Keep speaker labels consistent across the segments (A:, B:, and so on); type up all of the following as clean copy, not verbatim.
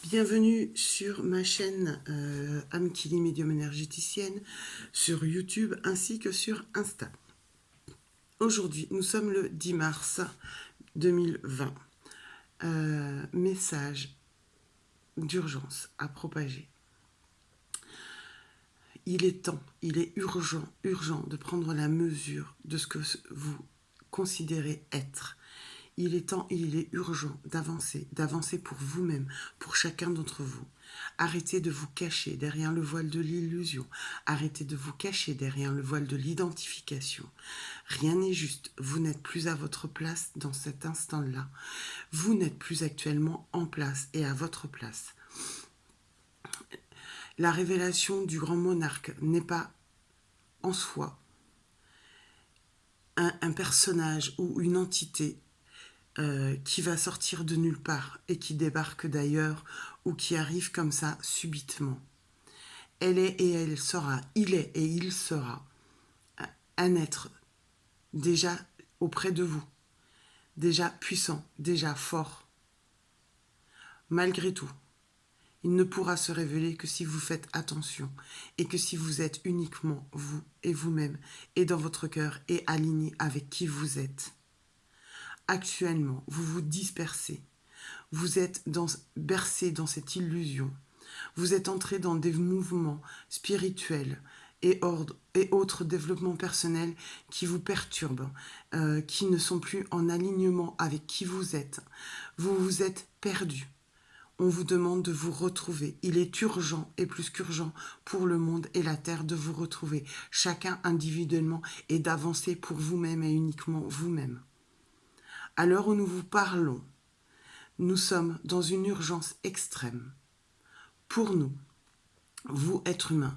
A: Bienvenue sur ma chaîne Amkili Médium Énergéticienne, sur YouTube ainsi que sur Insta. Aujourd'hui, nous sommes le 10 mars 2020. Message d'urgence à propager. Il est temps, il est urgent de prendre la mesure de ce que vous considérez être. Il est temps et il est urgent d'avancer pour vous-même, pour chacun d'entre vous. Arrêtez de vous cacher derrière le voile de l'illusion. Arrêtez de vous cacher derrière le voile de l'identification. Rien n'est juste. Vous n'êtes plus à votre place dans cet instant-là. Vous n'êtes plus actuellement en place et à votre place. La révélation du grand monarque n'est pas en soi un personnage ou une entité qui va sortir de nulle part et qui débarque d'ailleurs ou qui arrive comme ça subitement. Elle est et elle sera, il est et il sera un être déjà auprès de vous, déjà puissant, déjà fort. Malgré tout, il ne pourra se révéler que si vous faites attention et que si vous êtes uniquement vous et vous-même et dans votre cœur et aligné avec qui vous êtes. Actuellement, vous vous dispersez. Vous êtes bercé dans cette illusion. Vous êtes entré dans des mouvements spirituels et autres développements personnels qui vous perturbent, qui ne sont plus en alignement avec qui vous êtes. Vous vous êtes perdu. On vous demande de vous retrouver. Il est urgent et plus qu'urgent pour le monde et la terre de vous retrouver, chacun individuellement, et d'avancer pour vous-même et uniquement vous-même. À l'heure où nous vous parlons, nous sommes dans une urgence extrême. Pour nous, vous, êtres humains,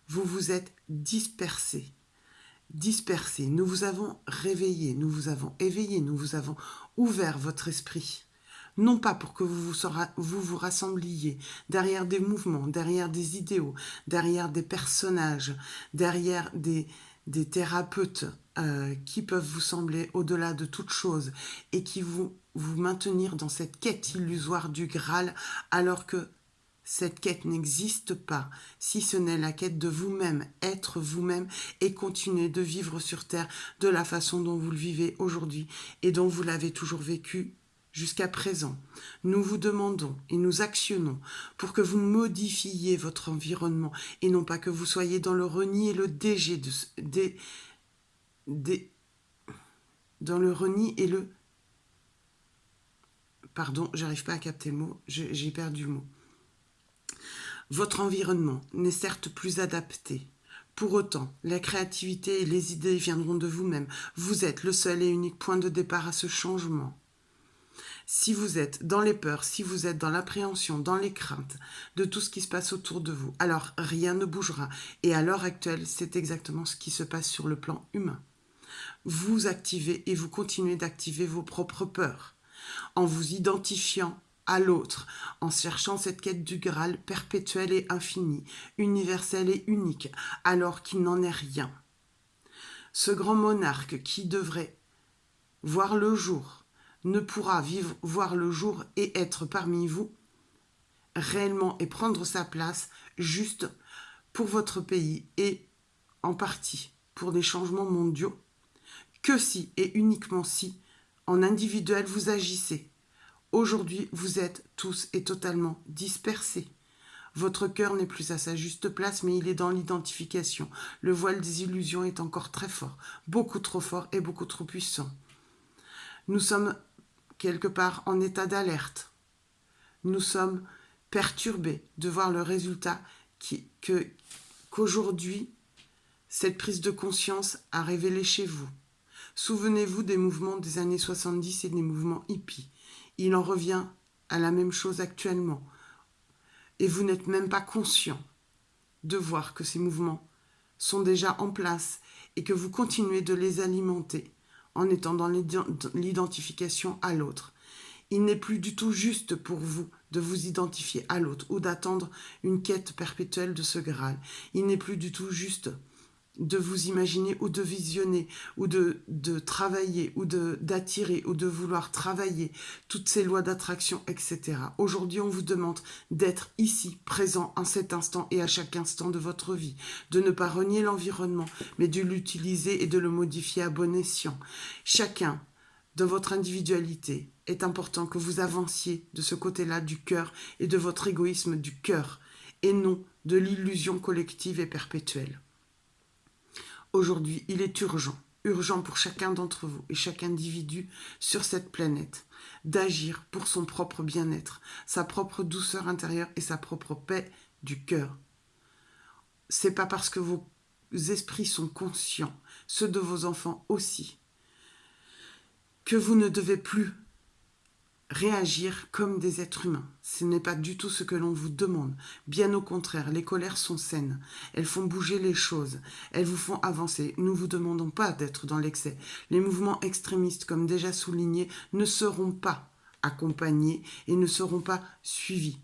A: vous vous êtes dispersés. Nous vous avons réveillés, nous vous avons éveillés, nous vous avons ouvert votre esprit. Non pas pour que vous vous rassembliez derrière des mouvements, derrière des idéaux, derrière des personnages, derrière des thérapeutes qui peuvent vous sembler au-delà de toute chose et qui vous maintenir dans cette quête illusoire du Graal alors que cette quête n'existe pas, si ce n'est la quête de vous-même, être vous-même et continuer de vivre sur Terre de la façon dont vous le vivez aujourd'hui et dont vous l'avez toujours vécu jusqu'à présent. Nous vous demandons et nous actionnons pour que vous modifiez votre environnement et non pas que vous soyez dans le reni et le dans le reni et le... Pardon, j'arrive pas à capter le mot, j'ai perdu le mot. Votre environnement n'est certes plus adapté. Pour autant, la créativité et les idées viendront de vous-même. Vous êtes le seul et unique point de départ à ce changement. Si vous êtes dans les peurs, si vous êtes dans l'appréhension, dans les craintes de tout ce qui se passe autour de vous, alors rien ne bougera. Et à l'heure actuelle, c'est exactement ce qui se passe sur le plan humain. Vous activez et vous continuez d'activer vos propres peurs en vous identifiant à l'autre, en cherchant cette quête du Graal perpétuelle et infinie, universelle et unique, alors qu'il n'en est rien. Ce grand monarque qui devrait voir le jour ne pourra voir le jour et être parmi vous réellement et prendre sa place juste pour votre pays et en partie pour des changements mondiaux, que si et uniquement si, en individuel, vous agissez. Aujourd'hui, vous êtes tous et totalement dispersés. Votre cœur n'est plus à sa juste place, mais il est dans l'identification. Le voile des illusions est encore très fort, beaucoup trop fort et beaucoup trop puissant. Nous sommes quelque part en état d'alerte. Nous sommes perturbés de voir le résultat qu'aujourd'hui, cette prise de conscience a révélé chez vous. Souvenez-vous des mouvements des années 70 et des mouvements hippies. Il en revient à la même chose actuellement. Et vous n'êtes même pas conscient de voir que ces mouvements sont déjà en place et que vous continuez de les alimenter en étant dans l'identification à l'autre. Il n'est plus du tout juste pour vous de vous identifier à l'autre ou d'attendre une quête perpétuelle de ce Graal. Il n'est plus du tout juste de vous imaginer ou de visionner ou de travailler ou d'attirer ou de vouloir travailler toutes ces lois d'attraction, etc. Aujourd'hui, on vous demande d'être ici, présent en cet instant et à chaque instant de votre vie, de ne pas renier l'environnement, mais de l'utiliser et de le modifier à bon escient. Chacun de votre individualité est important que vous avanciez de ce côté-là du cœur et de votre égoïsme du cœur, et non de l'illusion collective et perpétuelle. Aujourd'hui, il est urgent pour chacun d'entre vous et chaque individu sur cette planète d'agir pour son propre bien-être, sa propre douceur intérieure et sa propre paix du cœur. C'est pas parce que vos esprits sont conscients, ceux de vos enfants aussi, que vous ne devez plus réagir comme des êtres humains. Ce n'est pas du tout ce que l'on vous demande. Bien au contraire, les colères sont saines. Elles font bouger les choses. Elles vous font avancer. Nous ne vous demandons pas d'être dans l'excès. Les mouvements extrémistes, comme déjà souligné, ne seront pas accompagnés et ne seront pas suivis.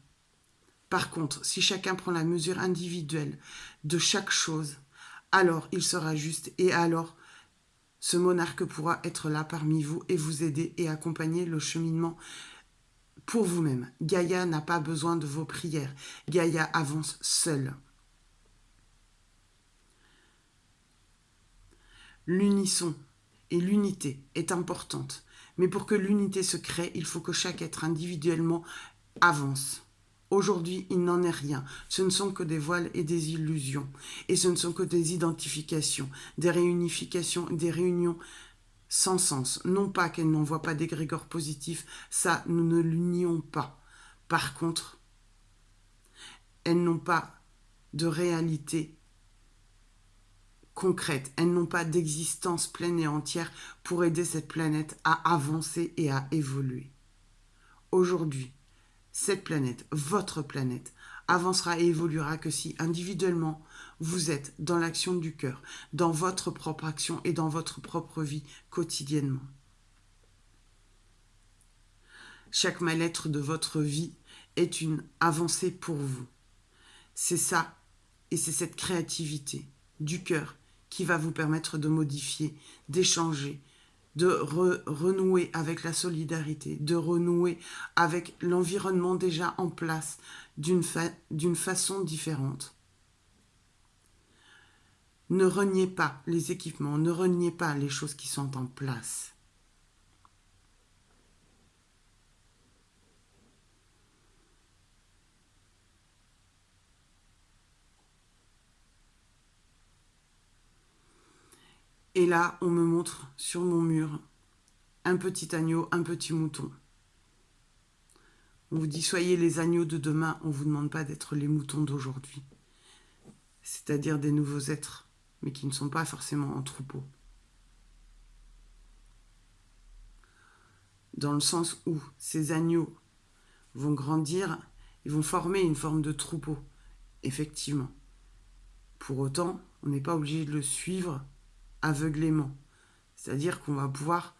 A: Par contre, si chacun prend la mesure individuelle de chaque chose, alors il sera juste et alors ce monarque pourra être là parmi vous et vous aider et accompagner le cheminement pour vous-même. Gaïa n'a pas besoin de vos prières. Gaïa avance seule. L'unisson et l'unité est importante. Mais pour que l'unité se crée, il faut que chaque être individuellement avance. Aujourd'hui, il n'en est rien. Ce ne sont que des voiles et des illusions. Et ce ne sont que des identifications, des réunifications, des réunions sans sens. Non pas qu'elles n'envoient pas d'égrégores positifs, ça, nous ne l'unions pas. Par contre, elles n'ont pas de réalité concrète. Elles n'ont pas d'existence pleine et entière pour aider cette planète à avancer et à évoluer. Aujourd'hui, cette planète, votre planète, avancera et évoluera que si individuellement vous êtes dans l'action du cœur, dans votre propre action et dans votre propre vie quotidiennement. Chaque mal-être de votre vie est une avancée pour vous. C'est ça et c'est cette créativité du cœur qui va vous permettre de modifier, d'échanger, de renouer avec la solidarité, de renouer avec l'environnement déjà en place d'une façon différente. Ne reniez pas les équipements, ne reniez pas les choses qui sont en place. Et là, on me montre sur mon mur un petit agneau, un petit mouton. On vous dit, soyez les agneaux de demain, on ne vous demande pas d'être les moutons d'aujourd'hui. C'est-à-dire des nouveaux êtres, mais qui ne sont pas forcément en troupeau. Dans le sens où ces agneaux vont grandir, ils vont former une forme de troupeau, effectivement. Pour autant, on n'est pas obligé de le suivre aveuglément. C'est-à-dire qu'on va pouvoir,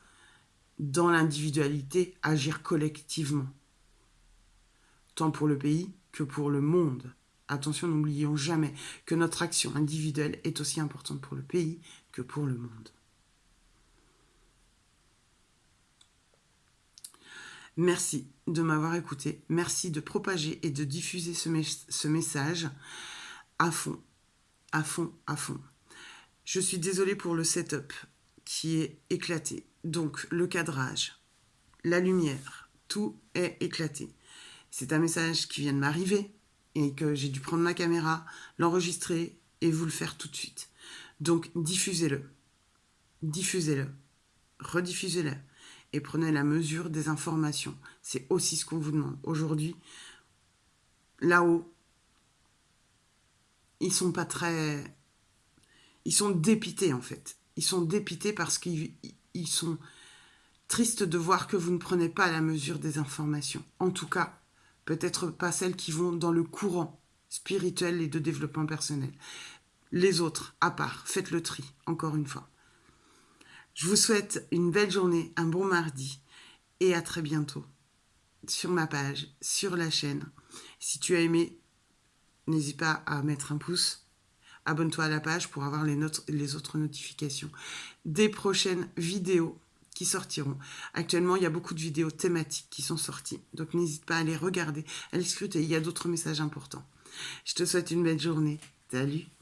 A: dans l'individualité, agir collectivement. Tant pour le pays que pour le monde. Attention, n'oublions jamais que notre action individuelle est aussi importante pour le pays que pour le monde. Merci de m'avoir écouté. Merci de propager et de diffuser ce message à fond, à fond, à fond. Je suis désolée pour le setup qui est éclaté. Donc, le cadrage, la lumière, tout est éclaté. C'est un message qui vient de m'arriver et que j'ai dû prendre ma caméra, l'enregistrer et vous le faire tout de suite. Donc, diffusez-le, rediffusez-le et prenez la mesure des informations. C'est aussi ce qu'on vous demande. Aujourd'hui, là-haut, ils sont dépités en fait. Ils sont dépités parce qu'ils sont tristes de voir que vous ne prenez pas la mesure des informations. En tout cas, peut-être pas celles qui vont dans le courant spirituel et de développement personnel. Les autres, à part, faites le tri, encore une fois. Je vous souhaite une belle journée, un bon mardi et à très bientôt sur ma page, sur la chaîne. Si tu as aimé, n'hésite pas à mettre un pouce, abonne-toi à la page pour avoir les autres notifications des prochaines vidéos qui sortiront. Actuellement, il y a beaucoup de vidéos thématiques qui sont sorties, donc n'hésite pas à les regarder, à les scruter. Il y a d'autres messages importants. Je te souhaite une belle journée. Salut!